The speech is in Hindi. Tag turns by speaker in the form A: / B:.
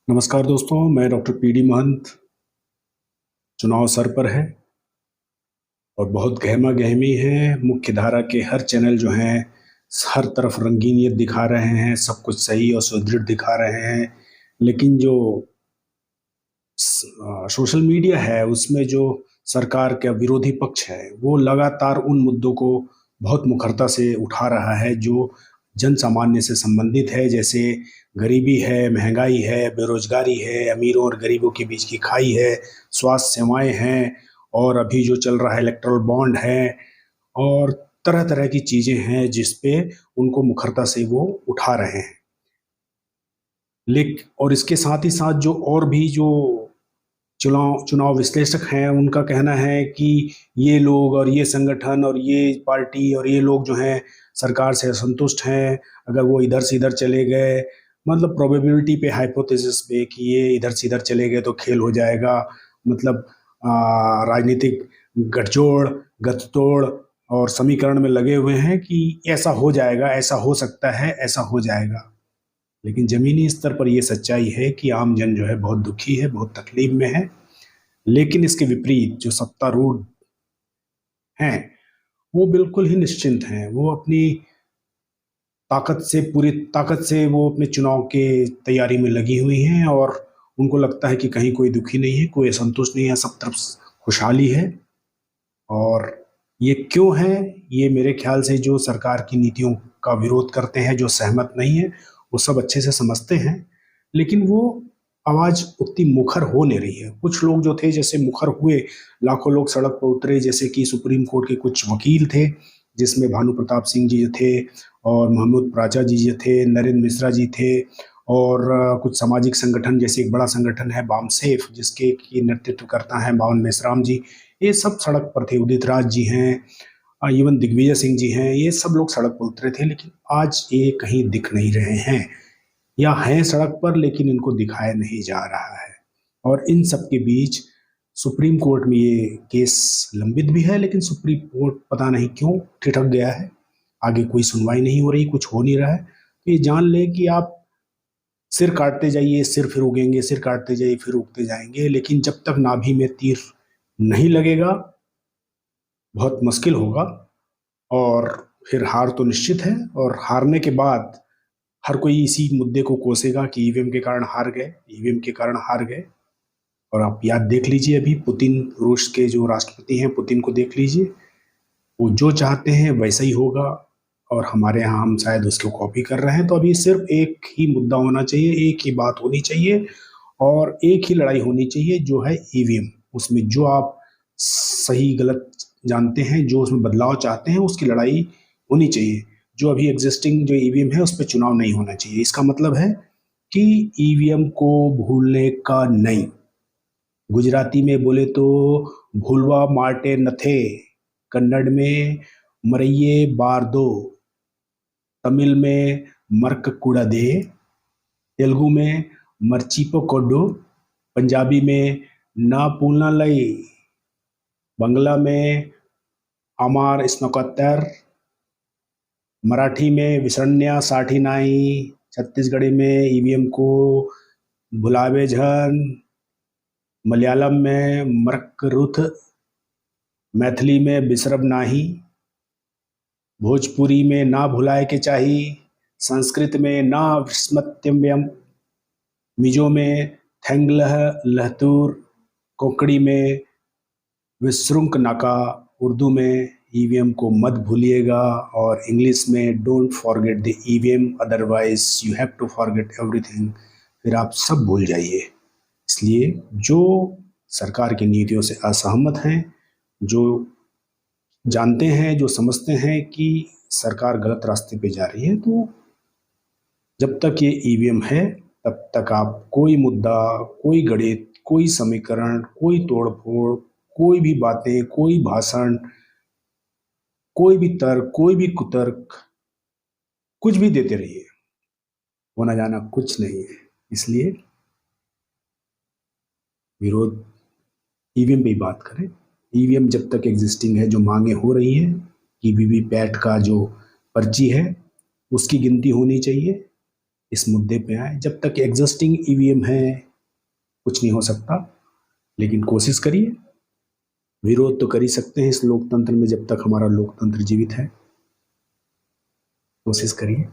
A: नमस्कार दोस्तों, मैं डॉक्टर पीडी महंत। चुनाव सर पर है और बहुत गहमा गहमी है। मुख्य धारा के हर चैनल जो हैं हर तरफ रंगीनियत दिखा रहे हैं, सब कुछ सही और सुदृढ़ दिखा रहे हैं। लेकिन जो सोशल मीडिया है उसमें जो सरकार का विरोधी पक्ष है वो लगातार उन मुद्दों को बहुत मुखरता से उठा रहा है जो जन सामान्य से संबंधित है। जैसे गरीबी है, महंगाई है, बेरोजगारी है, अमीरों और गरीबों के बीच की खाई है, स्वास्थ्य सेवाएं हैं, और अभी जो चल रहा है इलेक्ट्रल बॉन्ड है, और तरह तरह की चीजें हैं जिस पे उनको मुखरता से वो उठा रहे हैं। लेकिन और इसके साथ ही साथ जो और भी जो चुनाव चुनाव विश्लेषक हैं उनका कहना है कि ये लोग और ये संगठन और ये पार्टी और ये लोग जो हैं सरकार से असंतुष्ट हैं। अगर वो इधर से इधर चले गए, मतलब प्रोबेबिलिटी पे, हाइपोथेसिस पे कि ये इधर से इधर चले गए तो खेल हो जाएगा, मतलब राजनीतिक गठजोड़ गठतोड़ और समीकरण में लगे हुए हैं कि ऐसा हो जाएगा, ऐसा हो सकता है, ऐसा हो जाएगा। लेकिन जमीनी स्तर पर यह सच्चाई है कि आम जन जो है बहुत दुखी है, बहुत तकलीफ में है। लेकिन इसके विपरीत जो सत्तारूढ़ हैं वो बिल्कुल ही निश्चिंत हैं। वो अपनी ताकत से, पूरी ताकत से वो अपने चुनाव के तैयारी में लगी हुई हैं, और उनको लगता है कि कहीं कोई दुखी नहीं है, कोई असंतुष्ट नहीं है, सब तरफ खुशहाली है। और ये क्यों है? ये मेरे ख्याल से जो सरकार की नीतियों का विरोध करते हैं, जो सहमत नहीं है, वो सब अच्छे से समझते हैं। लेकिन वो आवाज उतनी मुखर हो नहीं रही है। कुछ लोग जो थे जैसे मुखर हुए, लाखों लोग सड़क पर उतरे, जैसे कि सुप्रीम कोर्ट के कुछ वकील थे जिसमें भानु प्रताप सिंह जी थे, और महमूद प्राचा जी जो थे, नरेंद्र मिश्रा जी थे, और कुछ सामाजिक संगठन, जैसे एक बड़ा संगठन है बामसेफ जिसके की नेतृत्व करता है बावन मेश्राम जी, ये सब सड़क पर थे। उदित राज जी हैं, इवन दिग्विजय सिंह जी हैं, ये सब लोग सड़क पर उतरे थे। लेकिन आज ये कहीं दिख नहीं रहे हैं, या हैं सड़क पर लेकिन इनको दिखाया नहीं जा रहा है। और इन सब के बीच सुप्रीम कोर्ट में ये केस लंबित भी है, लेकिन सुप्रीम कोर्ट पता नहीं क्यों ठिठक गया है। आगे कोई सुनवाई नहीं हो रही, कुछ हो नहीं रहा है। तो ये जान ले कि आप सिर काटते जाइए, सिर फिर उगेंगे, सिर काटते जाइए फिर उगते जाएंगे, लेकिन जब तक नाभि में तीर नहीं लगेगा बहुत मुश्किल होगा। और फिर हार तो निश्चित है, और हारने के बाद हर कोई इसी मुद्दे को कोसेगा कि ईवीएम के कारण हार गए, ईवीएम के कारण हार गए। और आप याद देख लीजिए, अभी पुतिन, रूस के जो राष्ट्रपति हैं, पुतिन को देख लीजिए, वो जो चाहते हैं वैसा ही होगा। और हमारे यहाँ हम शायद उसको कॉपी कर रहे हैं। तो अभी सिर्फ एक ही मुद्दा होना चाहिए, एक ही बात होनी चाहिए, और एक ही लड़ाई होनी चाहिए, जो है ईवीएम। उसमें जो आप सही गलत जानते हैं, जो उसमें बदलाव चाहते हैं, उसकी लड़ाई होनी चाहिए। जो अभी एग्जिस्टिंग जो ईवीएम है उस पर चुनाव नहीं होना चाहिए। इसका मतलब है कि ईवीएम को भूलने का नहीं। गुजराती में बोले तो भूलवा माटे नथे, कन्नड़ में मरइये बार दो, तमिल में मर्क कूड़ा दे, तेलुगु में मर्चीपो कोडो, पंजाबी में ना पूलना लई, बंगला में अमार स्नोकत्तर, मराठी में विसन्या साठी नाई, छत्तीसगढ़ी में ईवीएम को भुलावे झन, मलयालम में मर्क रुथ, मैथिली में बिसरब नाही, भोजपुरी में ना भुलाए के चाही, संस्कृत में ना विस्मत्यम्यम, मिजो में थेंगलह लहतूर, कोंकणी में विश्रुंक नाका, उर्दू में ईवीएम को मत भूलिएगा, और इंग्लिश में don't forget the EVM otherwise you have to forget everything. फिर आप सब भूल जाइए। इसलिए जो सरकार की नीतियों से असहमत हैं, जो जानते हैं, जो समझते हैं कि सरकार गलत रास्ते पे जा रही है, तो जब तक ये ईवीएम है तब तक आप कोई मुद्दा, कोई गणित, कोई समीकरण, कोई तोड़फोड़, कोई भी बातें, कोई भाषण, कोई भी तर्क, कोई भी कुतर्क, कुछ भी देते रहिए, होना जाना कुछ नहीं है। इसलिए विरोध ईवीएम पे ही बात करें। ईवीएम जब तक एग्जिस्टिंग है, जो मांगे हो रही हैं कि वीवीपैट का जो पर्ची है उसकी गिनती होनी चाहिए, इस मुद्दे पे आए। जब तक एग्जिस्टिंग ईवीएम है कुछ नहीं हो सकता, लेकिन कोशिश करिए। विरोध तो कर ही सकते हैं इस लोकतंत्र में जब तक हमारा लोकतंत्र जीवित है। कोशिश करिए।